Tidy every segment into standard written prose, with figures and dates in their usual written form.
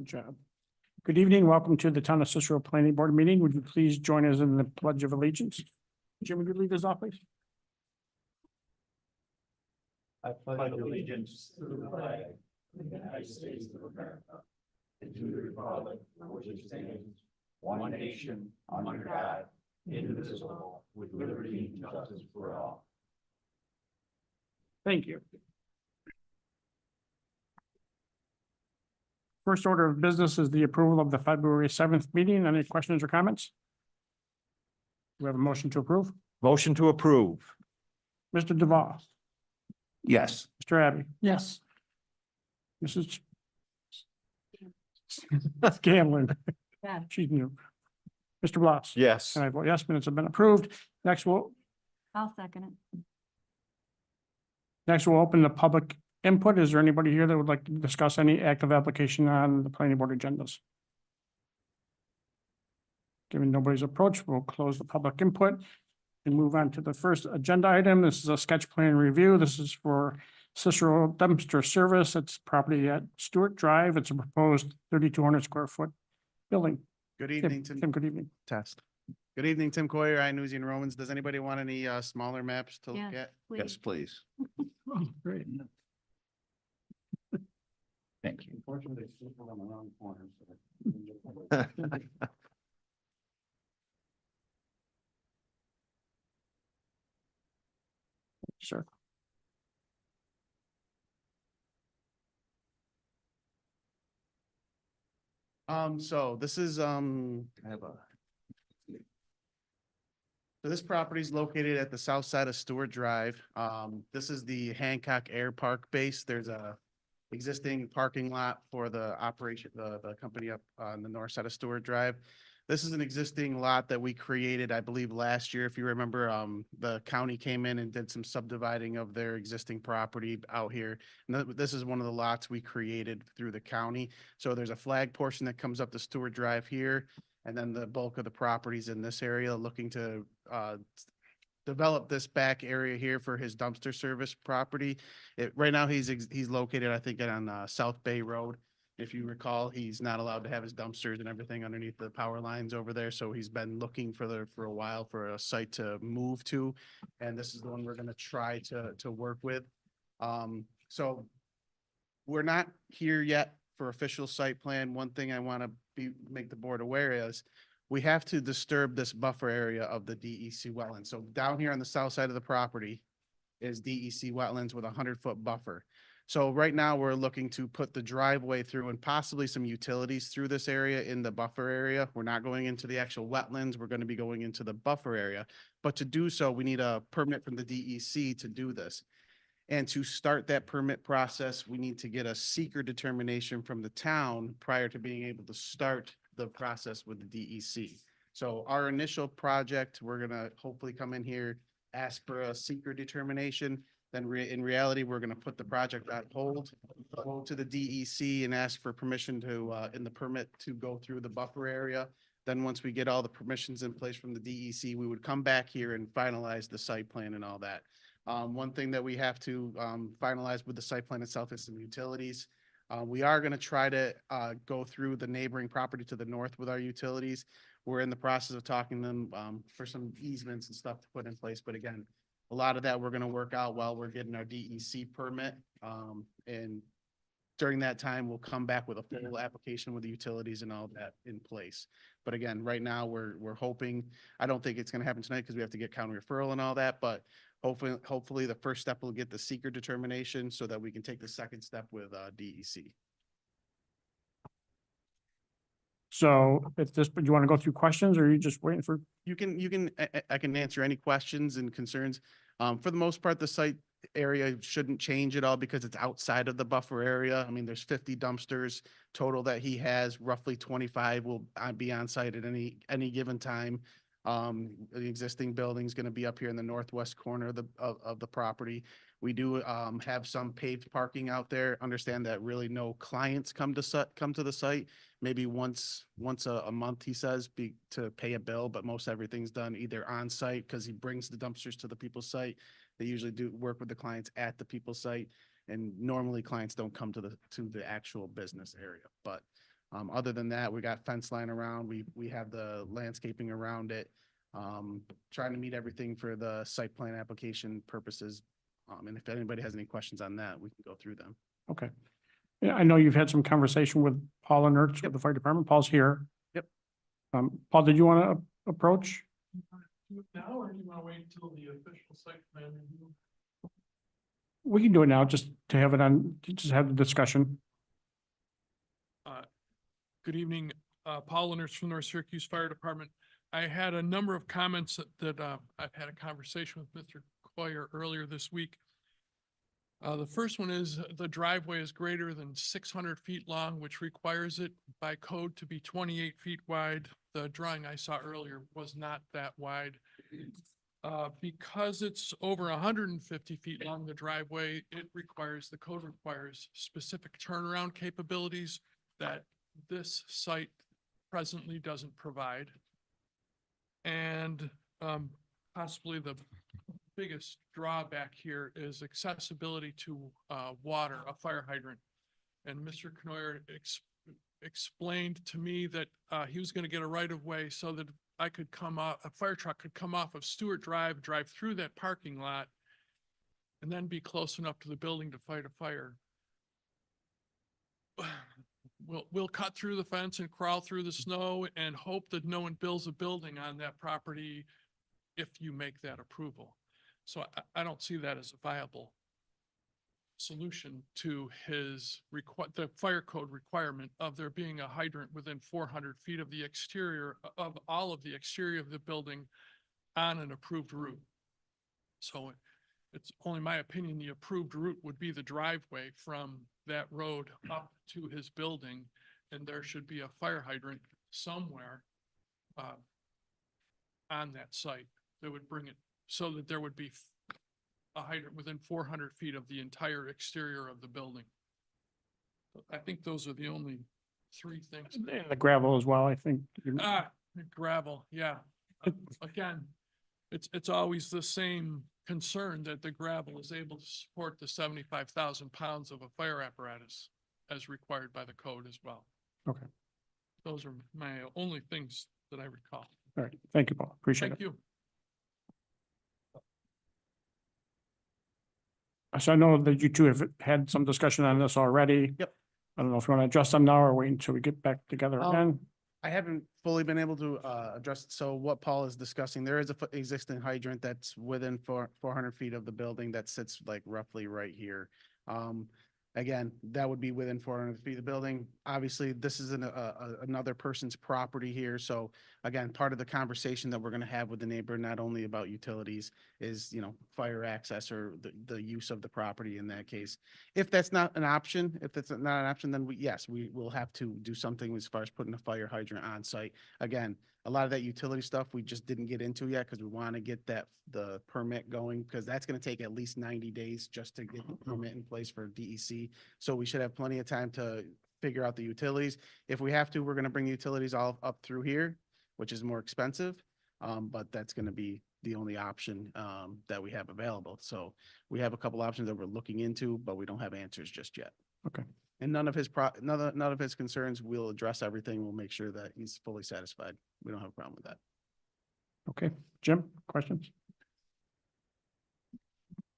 Good job. Good evening. Welcome to the Town of Cicero Planning Board meeting. Would you please join us in the Pledge of Allegiance? Jim, would you lead us off, please? I pledge allegiance to the flag of the United States of America and to the republic for which it stands, one nation, under God, indivisible, with liberty and justice for all. Thank you. First order of business is the approval of the February 7th meeting. Any questions or comments? Do we have a motion to approve? Motion to approve. Mr. Duval, Yes. Mr. Abbey. Yes. Mrs. Scanlon. Yeah. She's new. Mr. Bloss. Yes. And I vote yes, minutes have been approved. Next, we'll Second open the public input. Is there anybody here that would like to discuss any active application on the planning board agendas? Given nobody's approach, we'll close the public input and move on to the first agenda item. This is a sketch plan review. This is for Cicero dumpster service. It's property at Stewart Drive. It's a proposed 3,200 square foot building. Good evening, Tim. Good evening. Test. Good evening, Tim Coyer, Inusian Romans. Does anybody want any smaller maps to look at? Yes, please. Oh, great. Thank you. Unfortunately, people on the wrong corner. Sure. So this is, I have a. So this property is located at the south side of Stewart Drive. This is the Hancock Air Park base. There's a existing parking lot for the operation, the company up on the north side of Stewart Drive. This is an existing lot that we created, I believe, last year. If you remember, the county came in and did some subdividing of their existing property out here. And this is one of the lots we created through the county. So there's a flag portion that comes up to Stewart Drive here. And then the bulk of the properties in this area, looking to develop this back area here for his dumpster service property. Right now, he's located, I think, on South Bay Road. If you recall, he's not allowed to have his dumpsters and everything underneath the power lines over there. So he's been looking for a while for a site to move to. And this is the one we're going to try to work with. So we're not here yet for official site plan. One thing I want to make the board aware is we have to disturb this buffer area of the DEC wetlands. So down here on the south side of the property is DEC wetlands with a 100-foot buffer. So right now we're looking to put the driveway through and possibly some utilities through this area in the buffer area. We're not going into the actual wetlands. We're going to be going into the buffer area. But to do so, we need a permit from the DEC to do this. And to start that permit process, we need to get a seeker determination from the town prior to being able to start the process with the DEC. So our initial project, we're going to hopefully come in here, ask for a seeker determination. Then in reality, we're going to put the project on hold, go to the DEC and ask for permission to, in the permit to go through the buffer area. Then once we get all the permissions in place from the DEC, we would come back here and finalize the site plan and all that. One thing that we have to finalize with the site plan itself is some utilities. We are going to try to go through the neighboring property to the north with our utilities. We're in the process of talking to them for some easements and stuff to put in place. But again, a lot of that we're going to work out while we're getting our DEC permit. And during that time, we'll come back with a full application with the utilities and all that in place. But again, right now we're hoping, I don't think it's going to happen tonight because we have to get county referral and all that, but hopefully the first step will get the seeker determination so that we can take the second step with DEC. So if this, but you want to go through questions or are you just waiting for? I can answer any questions and concerns. For the most part, the site area shouldn't change at all because it's outside of the buffer area. I mean, there's 50 dumpsters total that he has. Roughly 25 will be on site at any given time. The existing building is going to be up here in the northwest corner of the property. We do have some paved parking out there. Understand that really no clients come to the site. Maybe once a month, he says, to pay a bill, but most everything's done either on site because he brings the dumpsters to the people's site. They usually do work with the clients at the people's site, and normally clients don't come to the actual business area. But Other than that, we got fence line around, we have the landscaping around it. Trying to meet everything for the site plan application purposes. And if anybody has any questions on that, we can go through them. Okay. Yeah, I know you've had some conversation with Paul and Ertz with Yep. the fire department. Paul's here. Yep. Paul, did you want to approach? Do it now, or do you want to wait until the official site plan review? We can do it now, just to have it on, just have the discussion. Good evening, Paul Leonard from North Syracuse Fire Department. I had a number of comments that I've had a conversation with Mr. Coyer earlier this week. The first one is the driveway is greater than 600 feet long, which requires it by code to be 28 feet wide. The drawing I saw earlier was not that wide. Because it's over 150 feet long, the driveway, the code requires specific turnaround capabilities that this site presently doesn't provide. And possibly the biggest drawback here is accessibility to water, a fire hydrant. And Mr. Knoyer explained to me that he was going to get a right of way so that I could come off, a fire truck could come off of Stewart Drive, drive through that parking lot, and then be close enough to the building to fight a fire. We'll cut through the fence and crawl through the snow and hope that no one builds a building on that property if you make that approval. So I don't see that as a viable solution to the fire code requirement of there being a hydrant within 400 feet of the exterior of all of the exterior of the building on an approved route. So it's only my opinion, the approved route would be the driveway from that road up to his building, and there should be a fire hydrant somewhere on that site that would bring it so that there would be a hydrant within 400 feet of the entire exterior of the building. I think those are the only three things. And the gravel as well, I think. Gravel, yeah. Again, it's always the same concern that the gravel is able to support the 75,000 pounds of a fire apparatus as required by the code as well. Okay. Those are my only things that I recall. All right. Thank you, Paul. Appreciate it. Thank you. So I know that you two have had some discussion on this already. Yep. I don't know if you want to address them now or wait until we get back together again. I haven't fully been able to address, so what Paul is discussing, there is a existing hydrant that's within 400 feet of the building that sits like roughly right here. Again, that would be within 400 feet of the building. Obviously, this is another person's property here. So again, part of the conversation that we're going to have with the neighbor, not only about utilities, is, fire access or the use of the property in that case. If that's not an option, then we will have to do something as far as putting a fire hydrant on site. Again, a lot of that utility stuff we just didn't get into yet because we want to get the permit going, because that's going to take at least 90 days just to get the permit in place for DEC. So we should have plenty of time to figure out the utilities. If we have to, we're going to bring the utilities all up through here, which is more expensive. But that's going to be the only option that we have available. So we have a couple options that we're looking into, but we don't have answers just yet. Okay. And none of his concerns, we'll address everything. We'll make sure that he's fully satisfied. We don't have a problem with that. Okay. Jim, questions?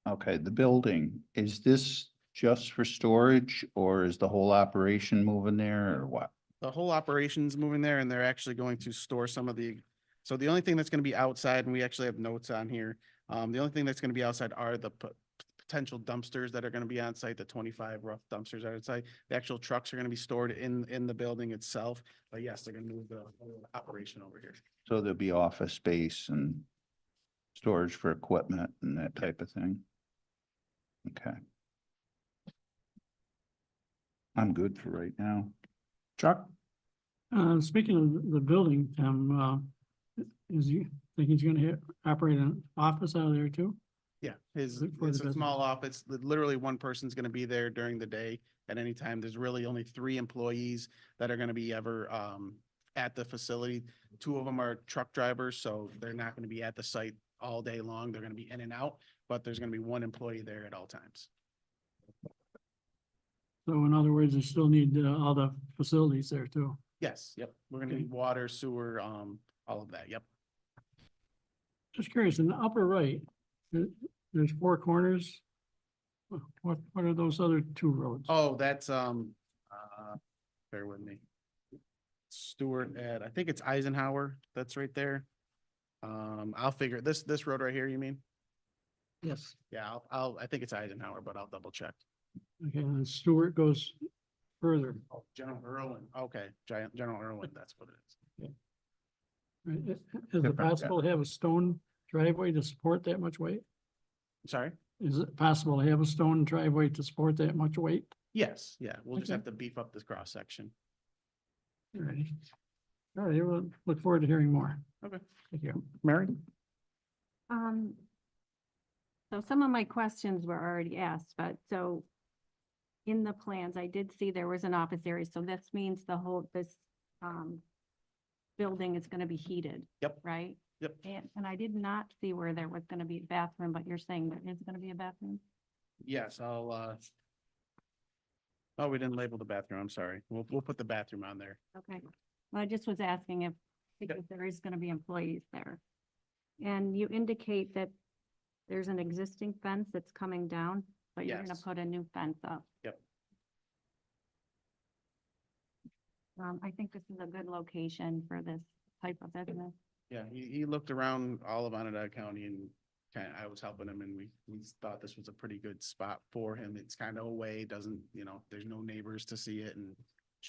Okay, the building, is this just for storage or is the whole operation moving there or what? The whole operation's moving there, and they're actually going to store some of so the only thing that's going to be outside, and we actually have notes on here. The only thing that's going to be outside are the potential dumpsters that are going to be on site, the 25 rough dumpsters are on site. The actual trucks are going to be stored in the building itself. But yes, they're going to move the whole operation over here. So there'll be office space and storage for equipment and that type of thing? Okay. I'm good for right now. Chuck? Speaking of the building, think he's gonna operate an office out of there too? Yeah, For the it's a business. small office. Literally one person's going to be there during the day at any time. There's really only 3 employees that are going to be ever at the facility. 2 of them are truck drivers, so they're not going to be at the site all day long. They're going to be in and out, but there's going to be 1 employee there at all times. So in other words, you still need all the facilities there too. Yes, yep. We're gonna Okay. need water, sewer, all of that, yep. Just curious, in the upper right, there's four corners. What are those other two roads? Oh, that's, bear with me. Stewart at, I think it's Eisenhower, that's right there. I'll figure, this road right here, you mean? Yes. Yeah, I think it's Eisenhower, but I'll double check. Okay, and Stewart goes further. Oh, General Irwin, okay, General Irwin, that's what it is. Right, Is it Different, possible to have a stone driveway to support that much weight? Sorry? Is it possible to have a stone driveway to support that much weight? Yes, yeah, we'll just Okay. have to beef up this cross section. All right. All right, we'll look forward to hearing more. Okay. Thank you. Mary? Um, so some of my questions were already asked, but so in the plans, I did see there was an office area, so this means this building is gonna be heated. Yep. Right? Yep. And I did not see where there was gonna be a bathroom, but you're saying there is gonna be a bathroom? Yes, oh, we didn't label the bathroom, I'm sorry. We'll put the bathroom on there. Okay, well, I just was asking if, because there is gonna be employees there. And you indicate that there's an existing fence that's coming down, but you're gonna Yes. put a new fence up. Yep. I think this is a good location for this type of business. Yeah, he looked around all of Onondaga County and I was helping him and we thought this was a pretty good spot for him. It's kind of away, doesn't, there's no neighbors to see it and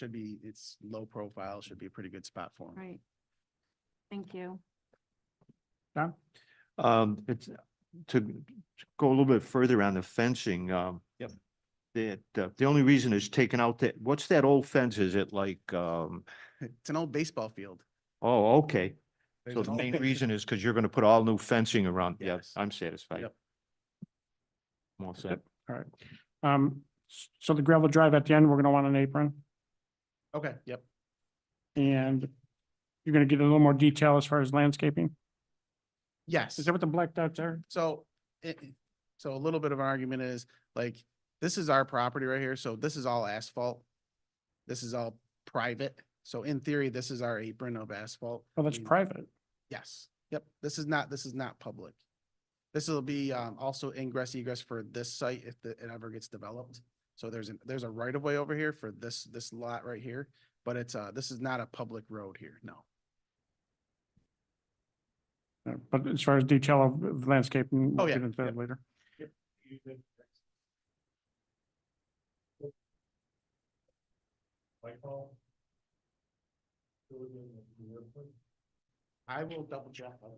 it's low profile, should be a pretty good spot for him. Right. Thank you. Don? It's to go a little bit further on the fencing, Yep. the only reason is taken out that, what's that old fence? Is it like, It's an old baseball field. oh, okay. There's So an the old main fence. reason is because you're gonna put all new fencing around. Yeah, Yes. I'm satisfied. Yep. I'm all set. All right. So the gravel drive at the end, we're gonna want an apron, Okay, yep. and you're gonna get a little more detail as far as landscaping. Yes. Is that what the black dots are? So so a little bit of an argument is like, this is our property right here. So this is all asphalt. This is all private. So in theory, this is our apron of asphalt. Oh, that's I mean, private. Yes. Yep. This is not public. This will be also ingress egress for this site if it ever gets developed. So there's a right of way over here for this lot right here, but this is not a public road here. No. But as far as detail of landscaping, Oh, we'll yeah, get into that yep. later. I will double check. I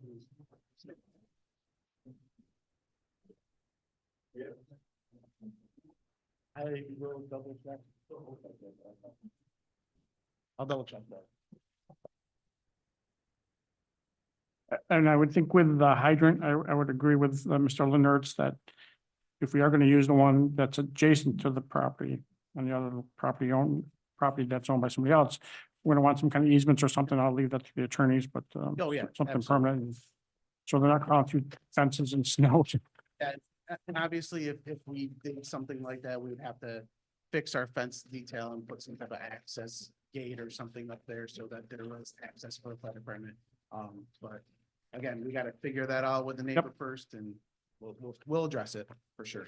will double check. I'll double check that. And I would think with the hydrant, I would agree with Mr. Lenertz that if we are gonna use the one that's adjacent to the property and the other property that's owned by somebody else, we're gonna want some kind of easements or something. I'll leave that to the attorneys, but Oh, yeah, something absolutely. permanent. So they're not crawling through fences and snow. And obviously, if we did something like that, we would have to fix our fence detail and put some type of access gate or something up there so that there was access for the fire department. But again, we gotta figure that out with the neighbor first and we'll address it for sure.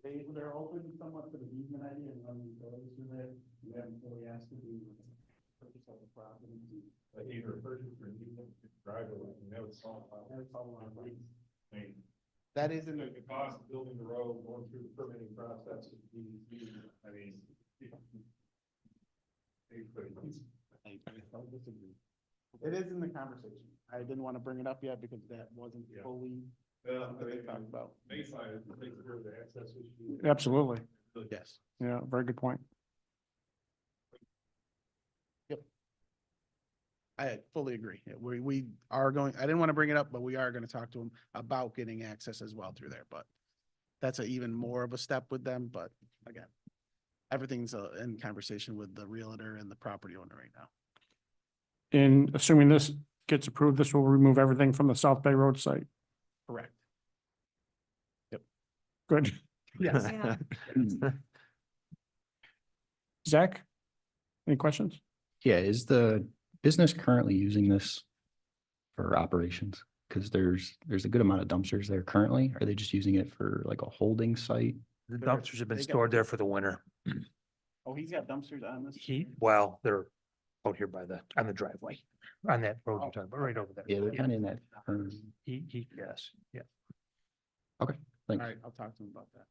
They're open somewhat to the easement idea and running utilities through there. We haven't really asked to do purchase of the property. Either purchase or use driveway, and that would solve. That is in the, The cost of building the road, going through the permitting process, I mean. it is in the conversation. I didn't want to bring it up yet because that wasn't Yeah. fully something they talked about. Bayside, it takes care of the access issue. Absolutely. Yes. Yeah, very good point. I fully agree. Yeah, we are going, I didn't want to bring it up, but we are going to talk to them about getting access as well through there, but that's even more of a step with them, but again, everything's in conversation with the realtor and the property owner right now. And assuming this gets approved, this will remove everything from the South Bay Road site. Correct. Good. Yes. Yeah. Zach? Any questions? Yeah, is the business currently using this for operations? Because there's a good amount of dumpsters there currently. Are they just using it for like a holding site? The They're- dumpsters have been they got- stored there for the winter. Oh, he's got dumpsters on this? Well, they're out here on the driveway, on that road you're talking about, right over there. Yeah, they're kind of in that. Yes, yeah. All Thanks. right, I'll talk to him about that.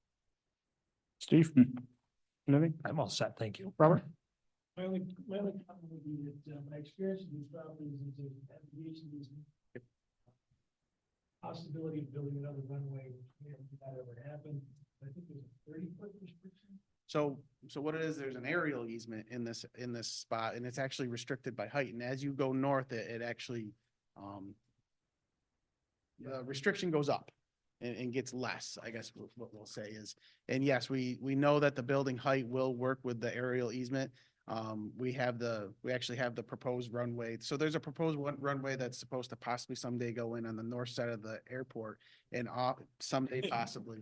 Steve? Anything? I'm all set, thank you. Robert? My only comment would be that, my experience with these properties is that navigation is possibility of building another runway, which may or may not ever happen. I think there's a 30-foot restriction. So what it is, there's an aerial easement in this spot, and it's actually restricted by height, and as you go north, it actually, the restriction goes up and gets less, I guess what we'll say is, and yes, we know that the building height will work with the aerial easement. We actually have the proposed runway, so there's a proposed runway that's supposed to possibly someday go in on the north side of the airport and someday possibly.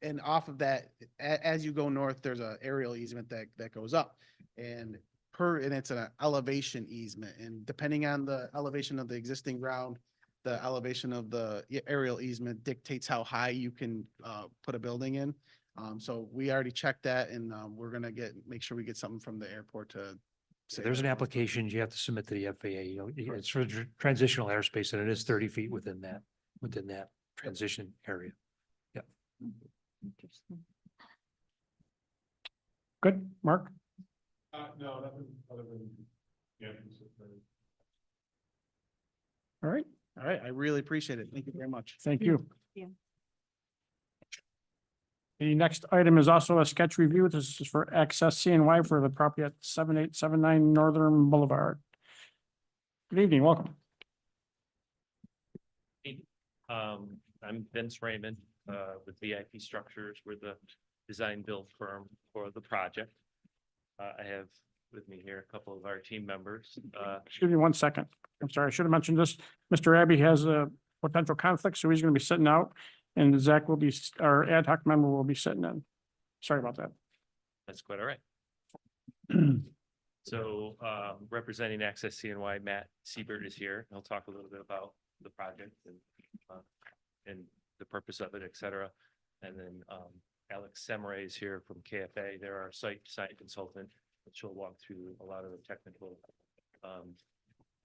And off of that, as you go north, there's a aerial easement that goes up, and it's an elevation easement, and depending on the elevation of the existing ground, the elevation of the aerial easement dictates how high you can put a building in. So we already checked that, and we're gonna make sure we get something from the airport to. So say there's an that- application you have to submit to the FAA, it's for transitional airspace and it is 30 feet within that transition area. Interesting. Good. Mark? No, nothing other than, yeah. All right. All right, I really appreciate it. Thank you very much. Thank you. Yeah. The next item is also a sketch review. This is for access CNY for the property at 7879 Northern Boulevard. Good evening, welcome. I'm Vince Raymond, with VIP Structures. We're the design build firm for the project. I have with me here a couple of our team members. Excuse me 1 second. I'm sorry, I should have mentioned this. Mr. Abbey has a potential conflict, so he's going to be sitting out. And Zach will be, our ad hoc member will be sitting in. Sorry about that. That's quite all right. So, representing Access CNY, Matt Siebert is here. He'll talk a little bit about the project and the purpose of it, et cetera. And then, Alex Semre is here from KFA. They're our site consultant, which will walk through a lot of the technical,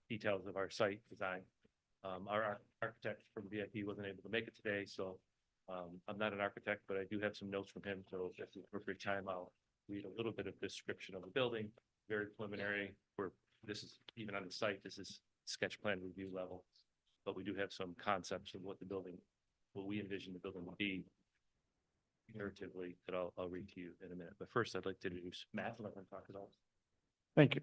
details of our site design. Our architect from VIP wasn't able to make it today, so I'm not an architect, but I do have some notes from him. So at the appropriate time, I'll read a little bit of description of the building, very preliminary. This is even on the site, this is sketch plan review level, but we do have some concepts of what we envision the building would be narratively that I'll read to you in a minute. But first, I'd like to introduce Matt and let him talk about. Thank you.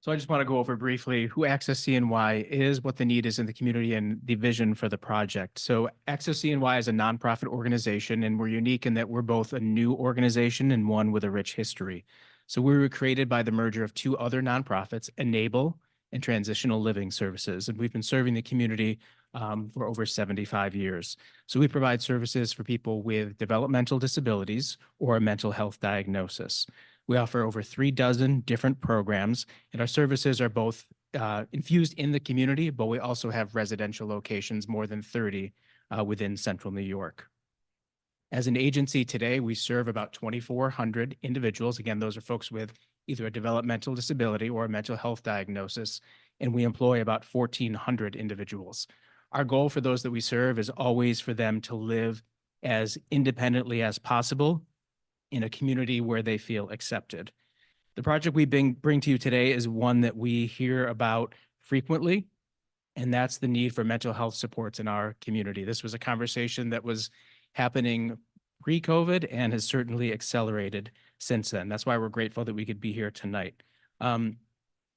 So I just want to go over briefly who Access CNY is, what the need is in the community, and the vision for the project. So Access CNY is a nonprofit organization, and we're unique in that we're both a new organization and one with a rich history. So we were created by the merger of two other nonprofits, Enable and Transitional Living Services, and we've been serving the community for over 75 years. So we provide services for people with developmental disabilities or a mental health diagnosis. We offer over 36 different programs, and our services are both infused in the community, but we also have residential locations, more than 30 within central New York. As an agency today, we serve about 2,400 individuals. Again, those are folks with either a developmental disability or a mental health diagnosis, and we employ about 1,400 individuals. Our goal for those that we serve is always for them to live as independently as possible in a community where they feel accepted. The project we bring to you today is one that we hear about frequently, and that's the need for mental health supports in our community. This was a conversation that was happening pre-COVID and has certainly accelerated since then. That's why we're grateful that we could be here tonight.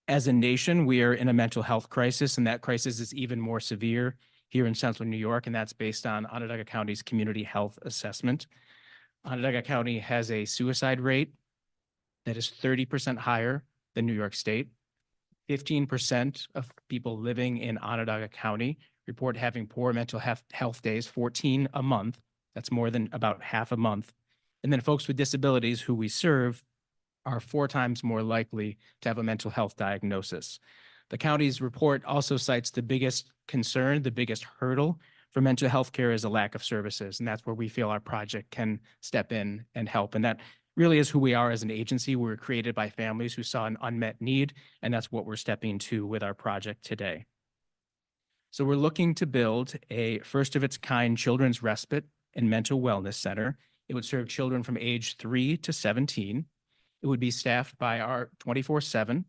As a nation, we are in a mental health crisis, and that crisis is even more severe here in central New York, and that's based on Onondaga County's Community Health Assessment. Onondaga County has a suicide rate that is 30% higher than New York State. 15% of people living in Onondaga County report having poor mental health days, 14 a month. That's more than about half a month. And then folks with disabilities who we serve are 4 times more likely to have a mental health diagnosis. The county's report also cites the biggest concern, the biggest hurdle for mental health care is a lack of services. And that's where we feel our project can step in and help. And that really is who we are as an agency. We were created by families who saw an unmet need, and that's what we're stepping to with our project today. So we're looking to build a first of its kind children's respite and mental wellness center. It would serve children from age 3 to 17. It would be staffed by our 24/7.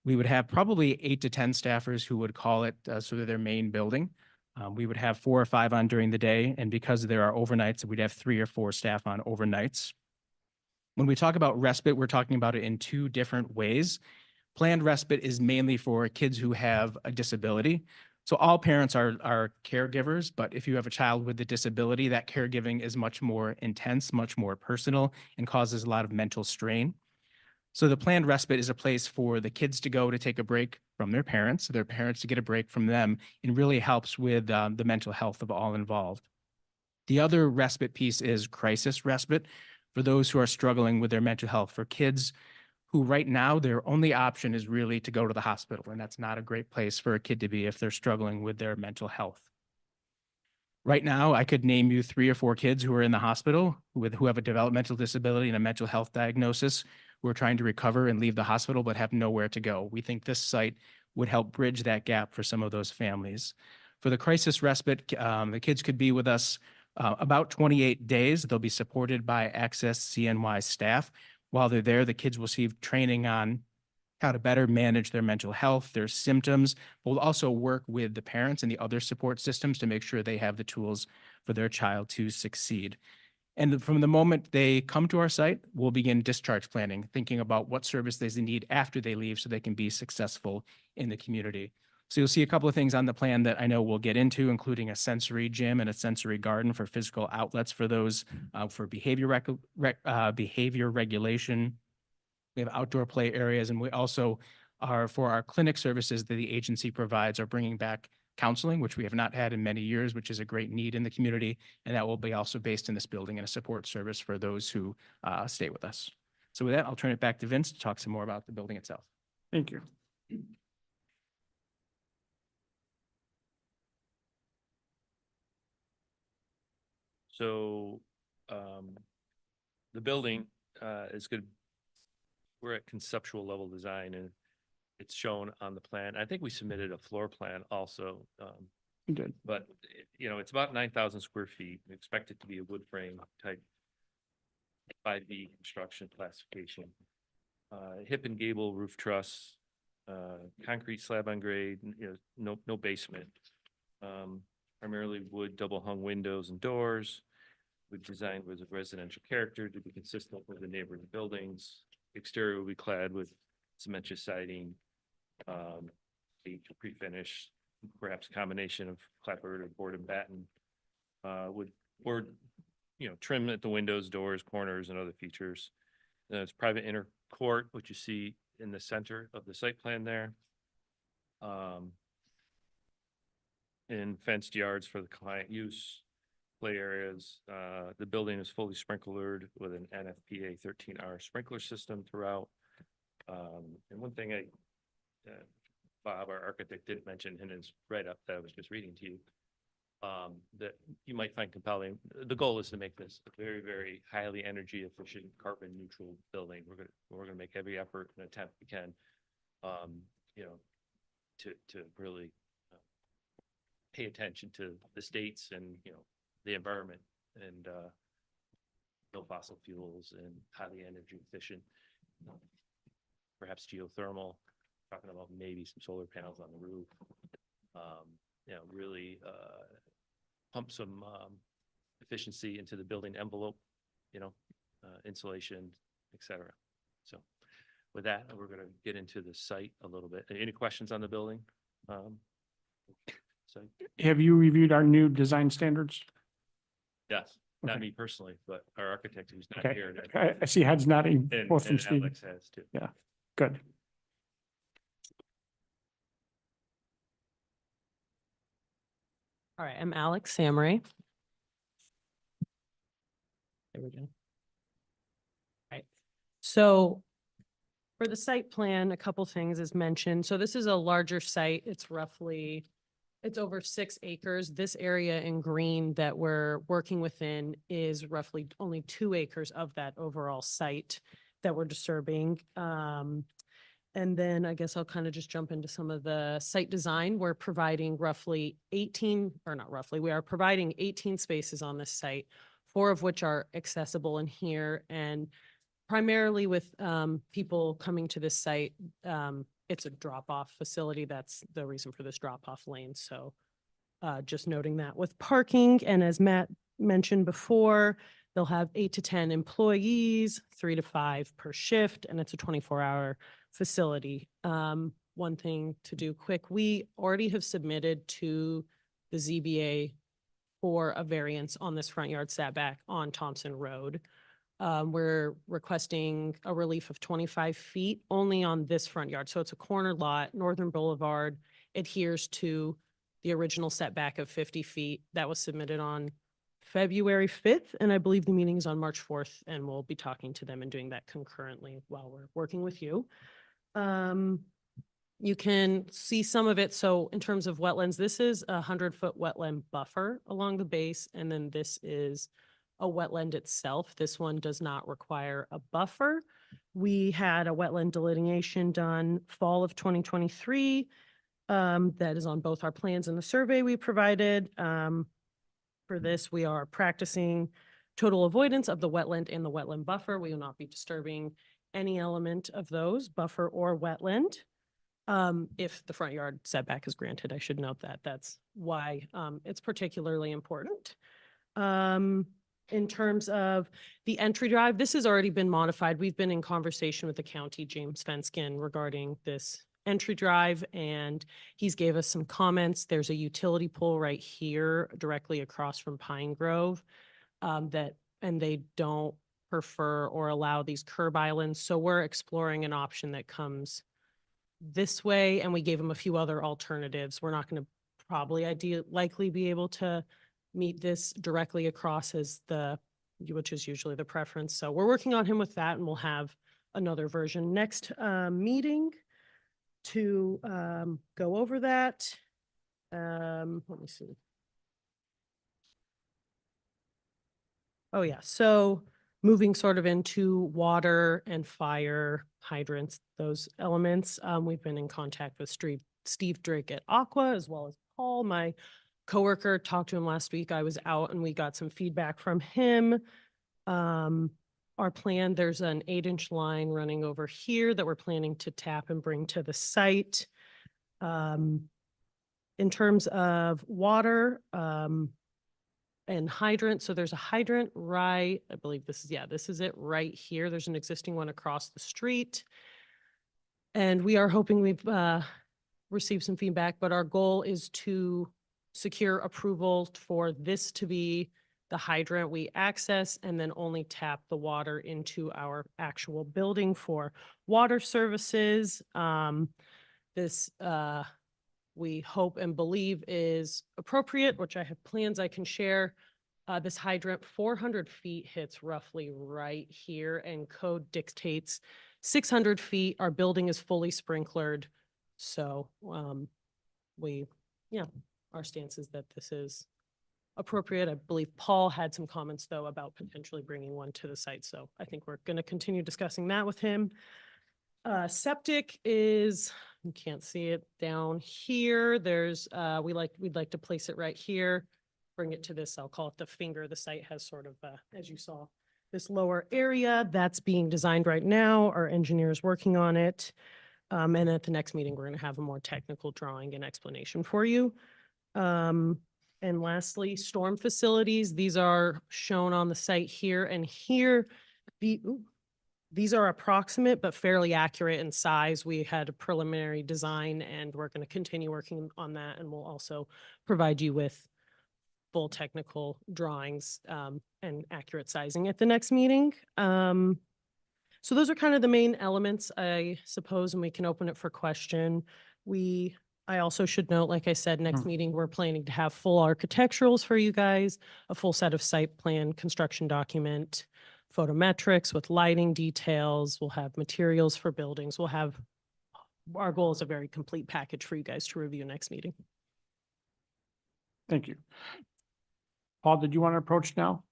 We would have probably 8 to 10 staffers who would call it sort of their main building. We would have 4 or 5 on during the day, and because there are overnights, we'd have 3 or 4 staff on overnights. When we talk about respite, we're talking about it in 2 different ways. Planned respite is mainly for kids who have a disability. So all parents are caregivers, but if you have a child with a disability, that caregiving is much more intense, much more personal, and causes a lot of mental strain. So the planned respite is a place for the kids to go to take a break from their parents to get a break from them, and really helps with the mental health of all involved. The other respite piece is crisis respite for those who are struggling with their mental health, for kids who right now their only option is really to go to the hospital, and that's not a great place for a kid to be if they're struggling with their mental health. Right now, I could name you 3 or 4 kids who are in the hospital who have a developmental disability and a mental health diagnosis, who are trying to recover and leave the hospital but have nowhere to go. We think this site would help bridge that gap for some of those families. For the crisis respite, the kids could be with us about 28 days. They'll be supported by Access CNY staff. While they're there, the kids will receive training on how to better manage their mental health, their symptoms. We'll also work with the parents and the other support systems to make sure they have the tools for their child to succeed. And from the moment they come to our site, we'll begin discharge planning, thinking about what services they need after they leave so they can be successful in the community. So you'll see a couple of things on the plan that I know we'll get into, including a sensory gym and a sensory garden for physical outlets for those for behavior regulation. We have outdoor play areas, and we also are, for our clinic services that the agency provides, are bringing back counseling, which we have not had in many years, which is a great need in the community. And that will be also based in this building and a support service for those who stay with us. So with that, I'll turn it back to Vince to talk some more about the building itself. Thank you. So, the building, is good. We're at conceptual level design, and it's shown on the plan. I think we submitted a floor plan also. You did. But, you know, it's about 9,000 square feet. We expect it to be a wood frame type 5B construction classification. Hip and gable roof truss, concrete slab on grade, you know, no basement. Primarily wood double hung windows and doors. We've designed with a residential character to be consistent with the neighboring buildings. Exterior will be clad with cementous siding, pre-finished, perhaps a combination of clapboard or board and batten, with board, you know, trim at the windows, doors, corners, and other features. It's private inner court, which you see in the center of the site plan there. And fenced yards for the client use, play areas. The building is fully sprinklered with an NFPA 13R sprinkler system throughout. And one thing Bob, our architect, did mention in his write-up that I was just reading to you, that you might find compelling. The goal is to make this a very, very highly energy efficient, carbon neutral building. We're gonna make every effort and attempt we can, you know, to really pay attention to the states and, you know, the environment, and no fossil fuels and highly energy efficient, perhaps geothermal, talking about maybe some solar panels on the roof, you know, really pump some efficiency into the building envelope, you know, insulation, etc. So with that, we're going to get into the site a little bit. Any questions on the building? So Have you reviewed our new design standards? yes, not Okay. me personally, but our architect who's not Okay, here. and I see heads nodding, And, both from and Steve. Alex has too. Good. All right, I'm Alex Samray. There we go. All right, so for the site plan, a couple things is mentioned. So this is a larger site. It's over 6 acres. This area in green that we're working within is roughly only 2 acres of that overall site that we're disturbing. And then I guess I'll kind of just jump into some of the site design. We're providing roughly 18, or not roughly, we are providing 18 spaces on this site, 4 of which are accessible in here. And primarily with people coming to this site, it's a drop-off facility. That's the reason for this drop-off lane. So just noting that with parking, and as Matt mentioned before, they'll have 8 to 10 employees, 3 to 5 per shift, and it's a 24-hour facility. One thing to do quick, we already have submitted to the ZBA for a variance on this front yard setback on Thompson Road. We're requesting a relief of 25 feet only on this front yard. So it's a corner lot. Northern Boulevard adheres to the original setback of 50 feet. That was submitted on February 5th, and I believe the meeting is on March 4th, and we'll be talking to them and doing that concurrently while we're working with you. You can see some of it. So in terms of wetlands, this is a 100-foot wetland buffer along the base, and then this is a wetland itself. This one does not require a buffer. We had a wetland delineation done fall of 2023. That is on both our plans and the survey we provided. For this, we are practicing total avoidance of the wetland and the wetland buffer. We will not be disturbing any element of those, buffer or wetland. If the front yard setback is granted, I should note that. That's why it's particularly important. In terms of the entry drive, this has already been modified. We've been in conversation with the county, James Fenskin, regarding this entry drive, and he's gave us some comments. There's a utility pole right here directly across from Pine Grove and they don't prefer or allow these curb islands. So we're exploring an option that comes this way, and we gave him a few other alternatives. We're not going to likely be able to meet this directly across as which is usually the preference. So we're working on him with that, and we'll have another version next meeting to go over that. Let me see. Oh yeah, so moving sort of into water and fire hydrants, those elements. We've been in contact with Steve Drake at Aqua, as well as Paul, my coworker. Talked to him last week. I was out and we got some feedback from him. Our plan, there's an 8-inch line running over here that we're planning to tap and bring to the site. In terms of water, and hydrant. So there's a hydrant right, I believe this is it right here. There's an existing one across the street. And we are hoping we've received some feedback, but our goal is to secure approval for this to be the hydrant we access and then only tap the water into our actual building for water services. This we hope and believe is appropriate, which I have plans I can share. This hydrant, 400 feet hits roughly right here, and code dictates 600 feet. Our building is fully sprinklered. So our stance is that this is appropriate. I believe Paul had some comments though about potentially bringing one to the site. So I think we're going to continue discussing that with him. Septic is, you can't see it down here. There's, we'd like to place it right here, bring it to this, I'll call it the finger. The site has sort of, as you saw, this lower area that's being designed right now. Our engineer is working on it. And at the next meeting, we're going to have a more technical drawing and explanation for you. And lastly, storm facilities. These are shown on the site here and here. These are approximate but fairly accurate in size. We had a preliminary design and we're going to continue working on that, and we'll also provide you with full technical drawings and accurate sizing at the next meeting. So those are kind of the main elements, I suppose, and we can open it for question. I also should note, like I said, next meeting, we're planning to have full architecturals for you guys, a full set of site plan, construction document, photometrics with lighting details. We'll have materials for buildings. Our goal is a very complete package for you guys to review next meeting. Thank you. Paul, did you want to approach now?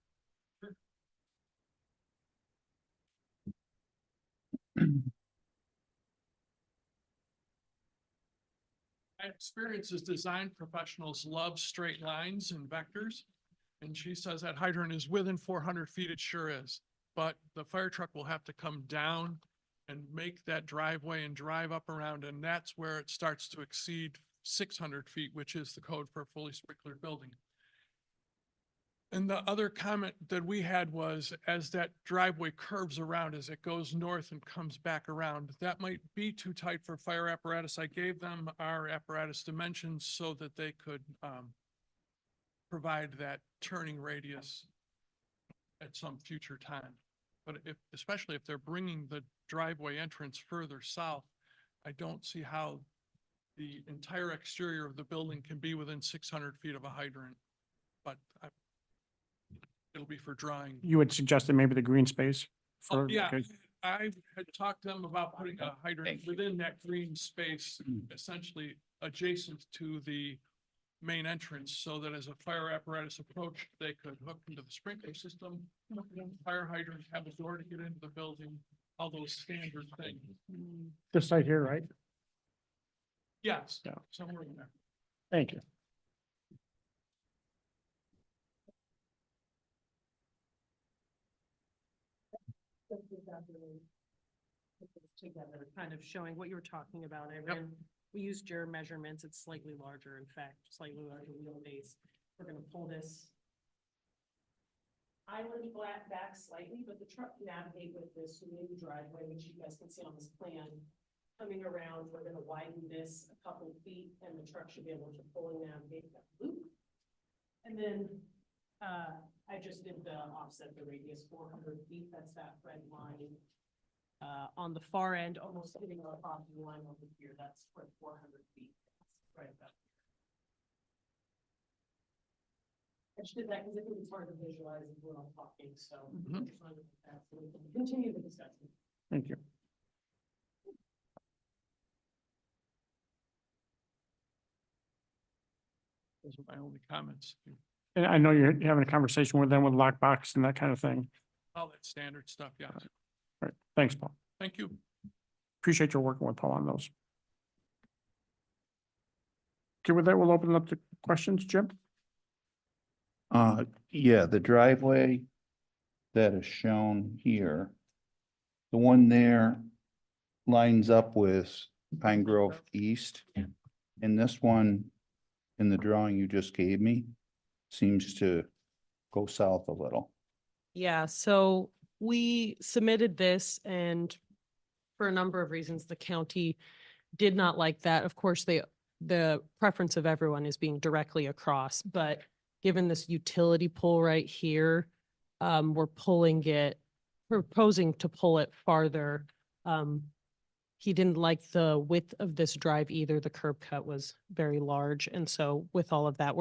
My experience is design professionals love straight lines and vectors. And she says that hydrant is within 400 feet. It sure is. But the fire truck will have to come down and make that driveway and drive up around. And that's where it starts to exceed 600 feet, which is the code for a fully sprinklered building. And the other comment that we had was as that driveway curves around, as it goes north and comes back around, that might be too tight for fire apparatus. I gave them our apparatus dimensions so that they could provide that turning radius at some future time. But especially if they're bringing the driveway entrance further south, I don't see how the entire exterior of the building can be within 600 feet of a hydrant. But it'll be for drawing. You would suggest that maybe the green space Oh, for. yeah, okay. I had talked to them about putting a hydrant within that green space, essentially adjacent to the main entrance, so that as a fire apparatus approached, they could hook into the sprinkler system, fire hydrant, have a door to get into the building, all those standard things. This site here, right? Yes, Yeah. somewhere in there. Thank you. Together, kind of showing what you were talking about. We used your measurements. It's slightly larger, in fact, slightly larger wheelbase. We're gonna pull this island flat back slightly, but the truck can navigate with this new driveway, which you guys can see on this plan. Coming around, we're gonna widen this a couple feet and the truck should be able to fully navigate that loop. And then, I just did the offset the radius 400 feet. That's that red line. On the far end, almost hitting our property line over here, that's where 400 feet. Right about here. I just did that because I think it's hard to visualize as we're all talking, so. I just wanted to put that so we can continue the discussion. Thank you. Those are my only comments. And I know you're having a conversation with them with lockbox and that kind of thing. All that standard stuff, yes. All right. Thanks, Paul. Thank you. Appreciate your working with Paul on those. Okay, with that, we'll open up to questions. Jim? Yeah, the driveway that is shown here, the one there lines up with Pine Grove East. And this one in the drawing you just gave me seems to go south a little. Yeah, so we submitted this and for a number of reasons, the county did not like that. Of course, the preference of everyone is being directly across, but given this utility pole right here, we're proposing to pull it farther. He didn't like the width of this drive either. The curb cut was very large. And so with all of that,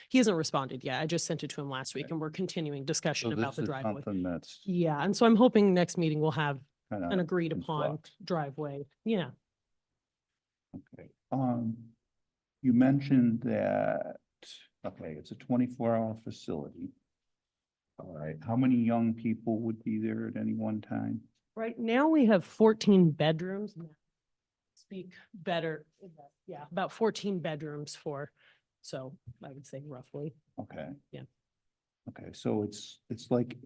he hasn't responded yet. I just sent it to him last week and we're continuing discussion So about this the is driveway. something that's Yeah, and so I'm hoping next meeting we'll have kind of an agreed upon flux. driveway. Yeah. Okay, you mentioned that, okay, it's a 24-hour facility. All right, how many young people would be there at any one time? Right now we have 14 bedrooms. Speak better. Yeah, about 14 bedrooms so I would say roughly. Okay. Yeah. Okay, so it's like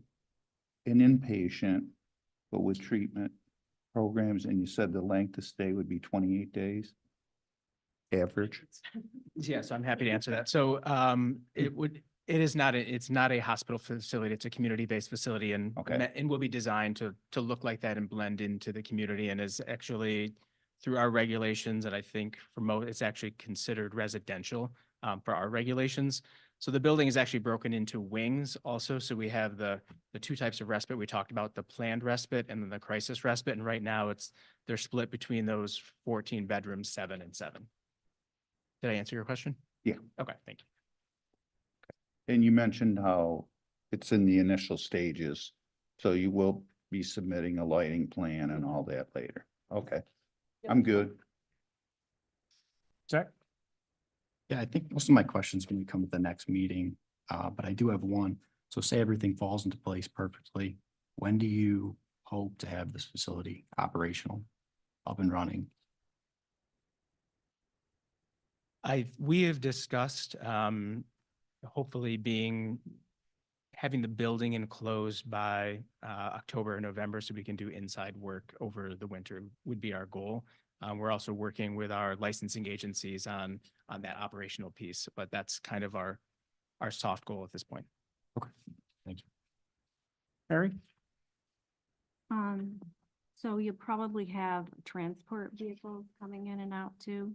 an inpatient, but with treatment programs, and you said the length of stay would be 28 days? Average? Yes, I'm happy to answer that. So it's not a hospital facility. It's a community-based facility and Okay. and will be designed to look like that and blend into the community and is actually through our regulations, and I think for most, it's actually considered residential for our regulations. So the building is actually broken into wings also. So we have the two types of respite we talked about, the planned respite and then the crisis respite. And right now they're split between those 14 bedrooms, 7 and 7. Did I answer your question? Yeah. Okay, thank you. And you mentioned how it's in the initial stages, so you will be submitting a lighting plan and all that later. Okay, I'm good. Zach? Yeah, I think most of my questions when we come to the next meeting, but I do have one. So say everything falls into place perfectly. When do you hope to have this facility operational, up and running? We have discussed, hopefully having the building enclosed by, October or November, so we can do inside work over the winter would be our goal. We're also working with our licensing agencies on that operational piece, but that's kind of our soft goal at this point. Okay, thank you. Harry? So you probably have transport vehicles coming in and out too?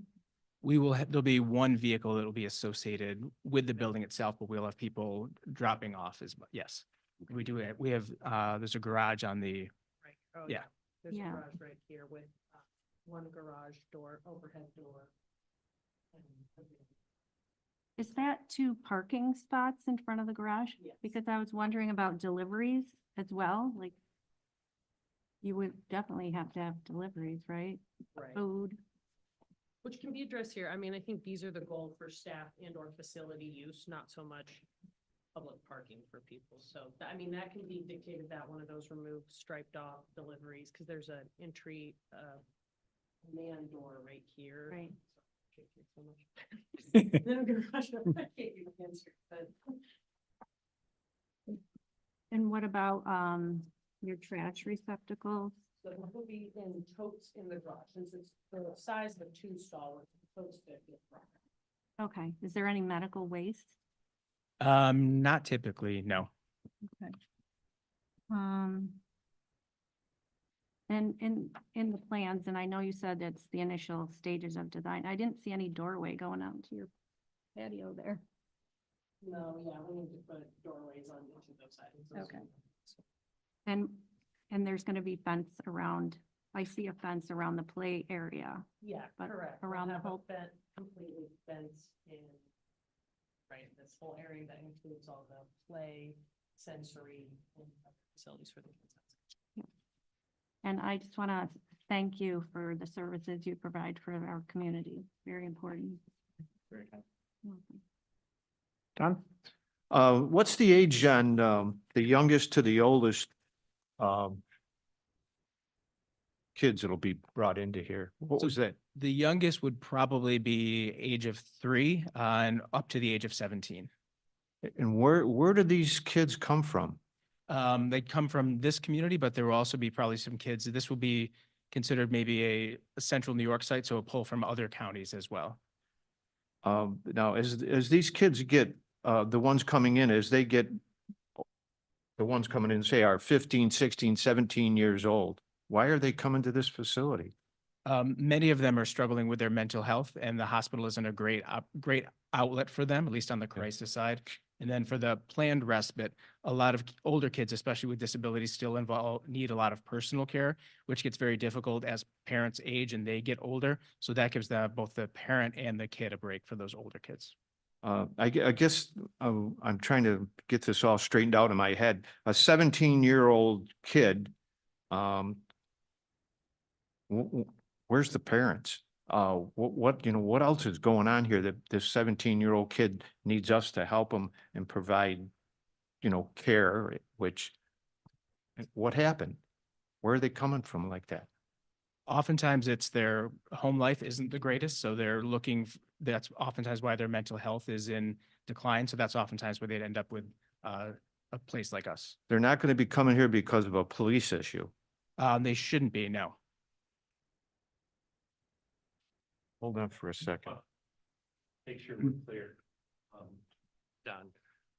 There'll be one vehicle that'll be associated with the building itself, but we'll have people dropping off yes. We have, there's a garage on the, Right. Oh, yeah. There's a Yeah. garage right here with one garage door, overhead door. Is that 2 parking spots in front of the garage? Yes. Because I was wondering about deliveries as well, like you would definitely have to have deliveries, right? Right. Food. Which can be addressed here. I mean, I think these are the goal for staff and or facility use, not so much public parking for people. So, I mean, that can be dictated that one of those removed, striped off deliveries, because there's an entry, man door right here. Right. So much. Then I'm gonna rush up. I can't even answer, but And what about, your trash receptacles? so it will be in totes in the garage, since it's the size of a 2-stall, with totes fit in the garage. Okay, is there any medical waste? Not typically, no. Okay. And in the plans, and I know you said it's the initial stages of design, I didn't see any doorway going out into your patio there. No, yeah, we need to put doorways on each of those items. Okay. And there's gonna be fence around, I see a fence around the play area. Yeah, But correct. around the We'll have a whole- completely fenced in, right, this whole area that includes all the play, sensory, and other facilities for the kids. And I just wanna thank you for the services you provide for our community, very important. Very kind. Welcome. Don? What's the age on, the youngest to the oldest, kids that'll be brought into here? What So- was that? The youngest would probably be age of 3, and up to the age of 17. And where do these kids come from? They come from this community, but there will also be probably some kids. This will be considered maybe a central New York site, so a pull from other counties as well. Now, as these kids get, the ones coming in, as they get, the ones coming in, say, are 15, 16, 17 years old, why are they coming to this facility? Many of them are struggling with their mental health, and the hospital isn't a great outlet for them, at least on the crisis side. And then for the planned respite, a lot of older kids, especially with disabilities, still need a lot of personal care, which gets very difficult as parents age and they get older. So that gives both the parent and the kid a break for those older kids. I guess, I'm trying to get this all straightened out in my head. A 17-year-old kid, where's the parents? What else is going on here that this 17-year-old kid needs us to help him and provide, care, what happened? Where are they coming from like that? Oftentimes it's their home life isn't the greatest, so they're that's oftentimes why their mental health is in decline. So that's oftentimes where they'd end up with a place like us. They're not going to be coming here because of a police issue. They shouldn't be, no. Hold on for a second. Make sure we're clear. Don,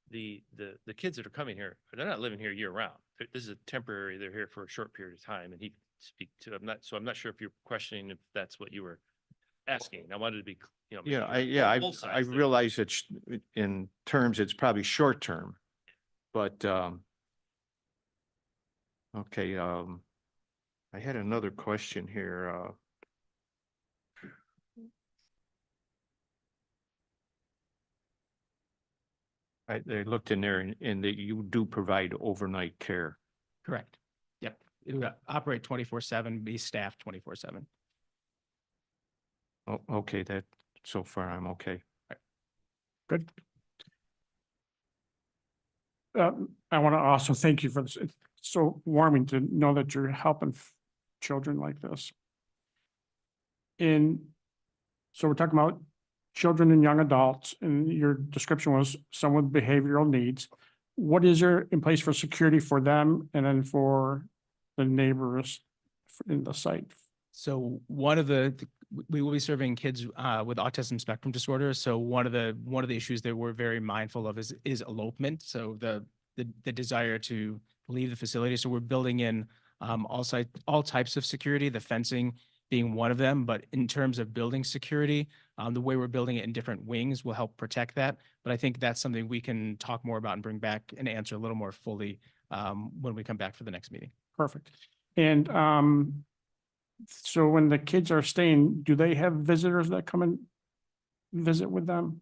the kids that are coming here, they're not living here year round. This is a temporary, they're here for a short period of time, and he speak to, I'm not sure if you're questioning if that's what you were asking. I wanted to be you know. Yeah, material. Both I sides there. realize it's in terms, it's probably short term, but, okay, I had another question here, I looked in there and that you do provide overnight care. Correct. Yep. It'll operate 24/7, be staffed 24/7. Oh, okay, that, so far I'm okay. Good. I want to also thank you for this. It's so warming to know that you're helping children like this. So we're talking about children and young adults, and your description was someone with behavioral needs. What is there in place for security for them and then for the neighbors in the site? So one of we will be serving kids with autism spectrum disorder. So one of the issues that we're very mindful of is elopement. So the desire to leave the facility. So we're building in all types of security, the fencing being one of them. But in terms of building security, the way we're building it in different wings will help protect that. But I think that's something we can talk more about and bring back and answer a little more fully when we come back for the next meeting. Perfect. And so when the kids are staying, do they have visitors that come and visit with them?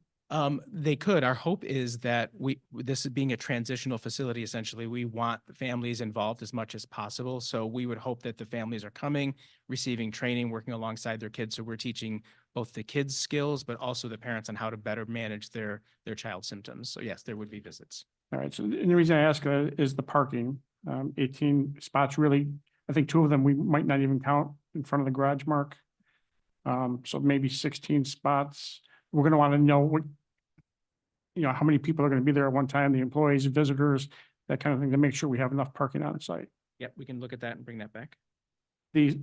They could. Our hope is that this is being a transitional facility, essentially, we want the families involved as much as possible. So we would hope that the families are coming, receiving training, working alongside their kids. So we're teaching both the kids skills, but also the parents on how to better manage their child's symptoms. So yes, there would be visits. All right. So and the reason I ask is the parking, 18 spots really, I think 2 of them we might not even count in front of the garage mark. So maybe 16 spots. We're going to want to know what, how many people are going to be there at one time, the employees, visitors, that kind of thing, to make sure we have enough parking on site. Yep, we can look at that and bring that back. The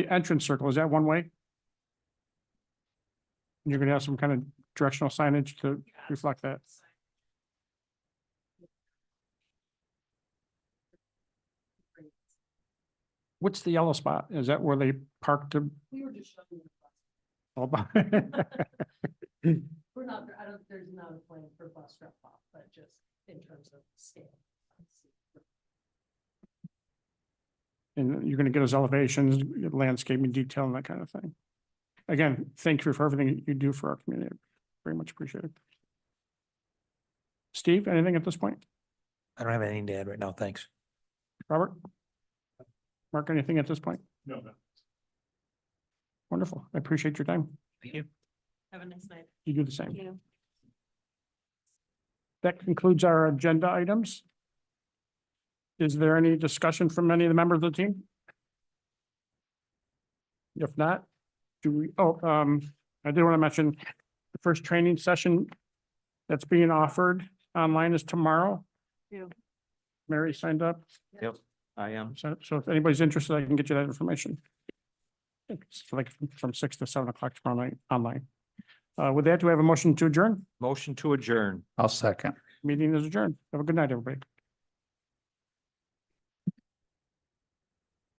entrance circle, is that one way? You're going to have some kind of directional signage to reflect that. What's the yellow spot? Is that where they park to? We were just showing you. Oh, We're not, there's not a plan for bus drop off, but just in terms of scale. And you're going to get us elevations, landscaping detail and that kind of thing. Again, thank you for everything you do for our community. Very much appreciated. Steve, anything at this point? I don't have anything to add right now. Thanks. Robert? Mark, anything at this point? No. Wonderful. I appreciate your time. Thank you. Have a nice night. You do the same. Thank you. That concludes our agenda items. Is there any discussion from any of the members of the team? If not, I did want to mention the first training session that's being offered online is tomorrow. Yeah. Mary signed up. Yep, I am. So if anybody's interested, I can get you that information. It's like from 6 to 7 o'clock tomorrow night online. With that, do we have a motion to adjourn? Motion to adjourn. I'll second. Meeting is adjourned. Have a good night, everybody.